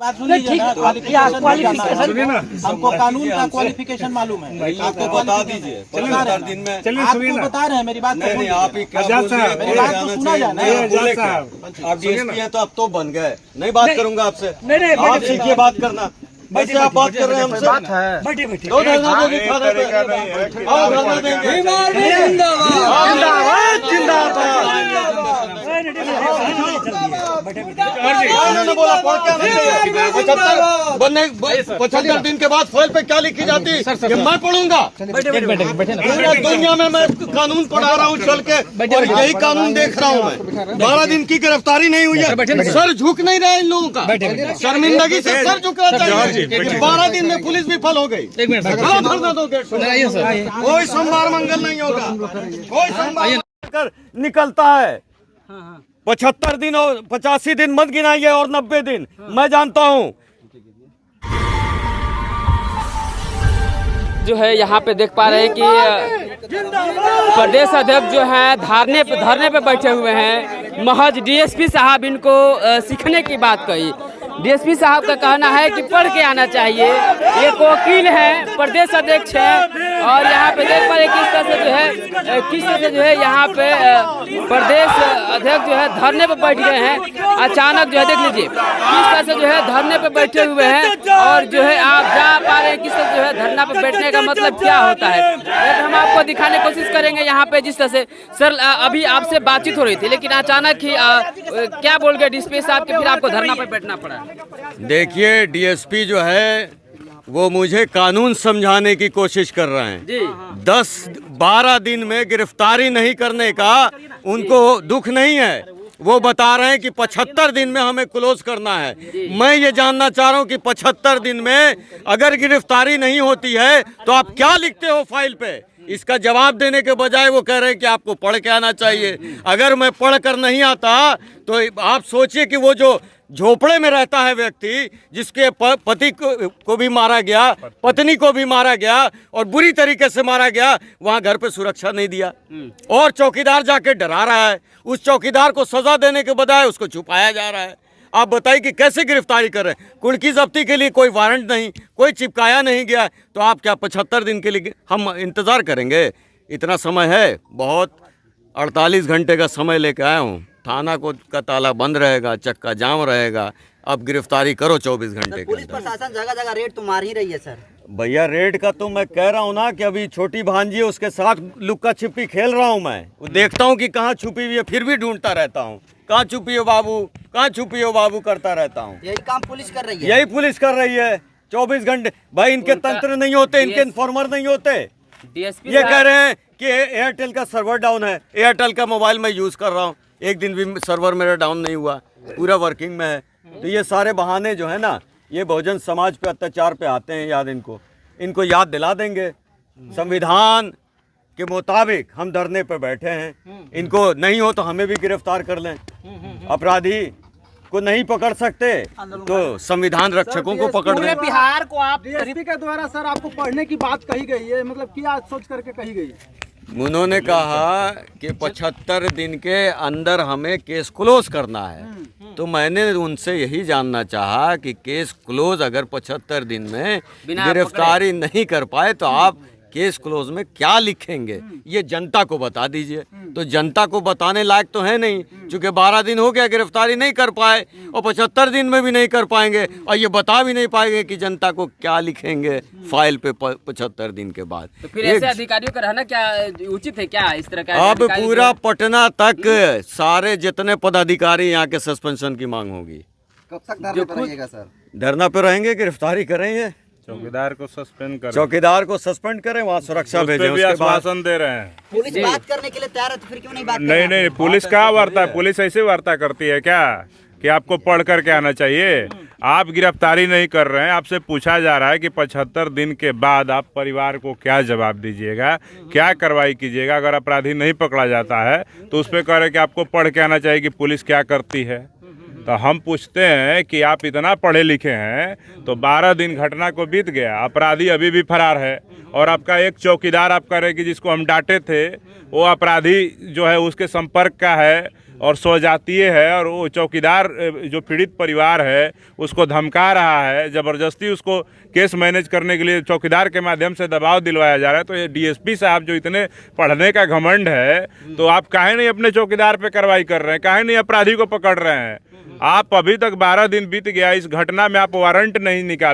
बात सुनिए ना, क्वालिफिकेशन हमको कानून का क्वालिफिकेशन मालूम है। आपको बता दीजिए 75 दिन में। आपको बता रहे हैं मेरी बात। नहीं आप ही क्या मेरी बात तो सुना जाए ना। आप डीएसपी है तो अब तो बन गए। नहीं बात करूंगा आपसे। आप सीखिए बात करना। वैसे आप बात कर रहे हैं हमसे। बात है बैठे बैठे दो धरना दे दिखा देंगे। आओ धरना देंगे। उन्होंने बोला पढ़ क्या नहीं 75 दिन के बाद फाइल पे क्या लिखी जाती है मैं पढ़ूंगा। पूरा दुनिया में मैं कानून पढ़ा रहा हूँ चल के और यही कानून देख रहा हूँ मैं। 12 दिन की गिरफ्तारी नहीं हुई है। सर झुक नहीं रहा इन लोगों का। शर्मिंदगी से सर झुकना चाहिए। 12 दिन में पुलिस विफल हो गई। धरना दो गेट पर। कोई सोमवार मंगल नहीं होगा। कोई सोमवार निकलता है। 75 दिन और 85 दिन मत गिनाइए और 90 दिन मैं जानता हूँ। जो है यहाँ पे देख पा रहे हैं कि प्रदेश अध्यक्ष जो है धरने पे बैठे हुए हैं। महज डीएसपी साहब इनको सीखने की बात कही। डीएसपी साहब का कहना है कि पढ़ के आना चाहिए। एक वकील है, प्रदेश अध्यक्ष है और यहाँ पे देख पा रहे किस तरह से जो है यहाँ पे प्रदेश अध्यक्ष जो है धरने पे बैठ गए हैं। अचानक जो है देख लीजिए किस तरह से जो है धरने पे बैठे हुए हैं और जो है आप जा पा रहे हैं किस तरह जो है धरना पे बैठने का मतलब क्या होता है। तो हम आपको दिखाने की कोशिश करेंगे यहाँ पे जिस तरह से। सर अभी आपसे बातचीत हो रही थी लेकिन अचानक ही क्या बोल गए डीएसपी साहब के, फिर आपको धरना पे बैठना पड़ा। देखिए डीएसपी जो है वो मुझे कानून समझाने की कोशिश कर रहे हैं। 10-12 दिन में गिरफ्तारी नहीं करने का उनको दुख नहीं है। वो बता रहे हैं कि 75 दिन में हमें क्लोज करना है। मैं ये जानना चाह रहा हूँ कि 75 दिन में अगर गिरफ्तारी नहीं होती है तो आप क्या लिखते हो फाइल पे। इसका जवाब देने के बजाय वो कह रहे हैं कि आपको पढ़ के आना चाहिए। अगर मैं पढ़ कर नहीं आता तो आप सोचिए कि वो जो झोपड़े में रहता है व्यक्ति, जिसके पति को भी मारा गया, पत्नी को भी मारा गया और बुरी तरीके से मारा गया, वहाँ घर पे सुरक्षा नहीं दिया और चौकीदार जाके डरा रहा है। उस चौकीदार को सजा देने के बजाय उसको छुपाया जा रहा है। आप बताइए कि कैसे गिरफ्तारी कर रहे हैं। कुर्की जब्ती के लिए कोई वारंट नहीं, कोई चिपकाया नहीं गया, तो आप क्या 75 दिन के लिए हम इंतज़ार करेंगे? इतना समय है बहुत। 48 घंटे का समय लेके आया हूँ। थाना का ताला बंद रहेगा, चक्का जाम रहेगा। अब गिरफ्तारी करो 24 घंटे। पुलिस प्रशासन जगह जगह रेड तो मार ही रही है सर। भैया रेड का तो मैं कह रहा हूँ ना कि अभी छोटी भांजी है उसके साथ लुक्का छिपी खेल रहा हूँ मैं। वो देखता हूँ कि कहाँ छुपी हुई है, फिर भी ढूंढता रहता हूँ। कहाँ छुपी हो बाबू, कहाँ छुपी हो बाबू करता रहता हूँ। यही काम पुलिस कर रही है। यही पुलिस कर रही है 24 घंटे। भाई इनके तंत्र नहीं होते, इनके इन्फॉर्मर नहीं होते। ये कह रहे हैं कि एयरटेल का सर्वर डाउन है। एयरटेल का मोबाइल मैं यूज़ कर रहा हूँ, एक दिन भी सर्वर मेरा डाउन नहीं हुआ, पूरा वर्किंग में है। तो ये सारे बहाने जो है ना, ये बहुजन समाज पे अत्याचार पे आते हैं। याद इनको याद दिला देंगे। संविधान के मुताबिक हम धरने पे बैठे हैं। इनको नहीं हो तो हमें भी गिरफ्तार कर लें। अपराधी को नहीं पकड़ सकते तो संविधान रक्षकों को पकड़ लें। बिहार को आप डीएसपी के द्वारा सर आपको पढ़ने की बात कही गई है, मतलब क्या सोच करके कही गई है? उन्होंने कहा कि 75 दिन के अंदर हमें केस क्लोज करना है। तो मैंने उनसे यही जानना चाहा कि केस क्लोज अगर 75 दिन में गिरफ्तारी नहीं कर पाए तो आप केस क्लोज में क्या लिखेंगे, ये जनता को बता दीजिए। तो जनता को बताने लायक तो है नहीं, क्योंकि 12 दिन हो गया गिरफ्तारी नहीं कर पाए और 75 दिन में भी नहीं कर पाएंगे और ये बता भी नहीं पाएंगे कि जनता को क्या लिखेंगे फाइल पे 75 दिन के बाद। तो फिर ऐसे अधिकारियों का रहना क्या उचित है क्या? इस तरह का अब पूरा पटना तक सारे जितने पदाधिकारी यहाँ के सस्पेंशन की मांग होगी। कब तक धरना पे रहिएगा सर? धरना पे रहेंगे, गिरफ्तारी करेंगे। चौकीदार को सस्पेंड करें, चौकीदार को सस्पेंड करें, वहाँ सुरक्षा भेजें। उसके आश्वासन दे रहे हैं। पुलिस बात करने के लिए तैयार है तो फिर क्यों नहीं बात? नहीं, पुलिस क्या वार्ता, पुलिस ऐसे वार्ता करती है क्या कि आपको पढ़ करके आना चाहिए? आप गिरफ्तारी नहीं कर रहे हैं, आपसे पूछा जा रहा है कि 75 दिन के बाद आप परिवार को क्या जवाब दीजिएगा, क्या कार्रवाई कीजिएगा। अगर अपराधी नहीं पकड़ा जाता है तो उस पर कह रहे कि आपको पढ़ के आना चाहिए कि पुलिस क्या करती है। तो हम पूछते हैं कि आप इतना पढ़े लिखे हैं तो 12 दिन घटना को बीत गया, अपराधी अभी भी फरार है और आपका एक चौकीदार आप कह रहे कि जिसको हम डांटे थे वो अपराधी जो है उसके संपर्क का है और स्वजातीय है, और वो चौकीदार जो पीड़ित परिवार है उसको धमका रहा है, ज़बरदस्ती उसको केस मैनेज करने के लिए चौकीदार के माध्यम से दबाव दिलवाया जा रहा है। तो ये डीएसपी साहब जो इतने पढ़ने का घमंड है, तो आप काहे नहीं अपने चौकीदार पे कार्रवाई कर रहे हैं, काहे नहीं अपराधी को पकड़ रहे हैं? आप अभी तक 12 दिन बीत गया, इस घटना में आप वारंट नहीं निकाल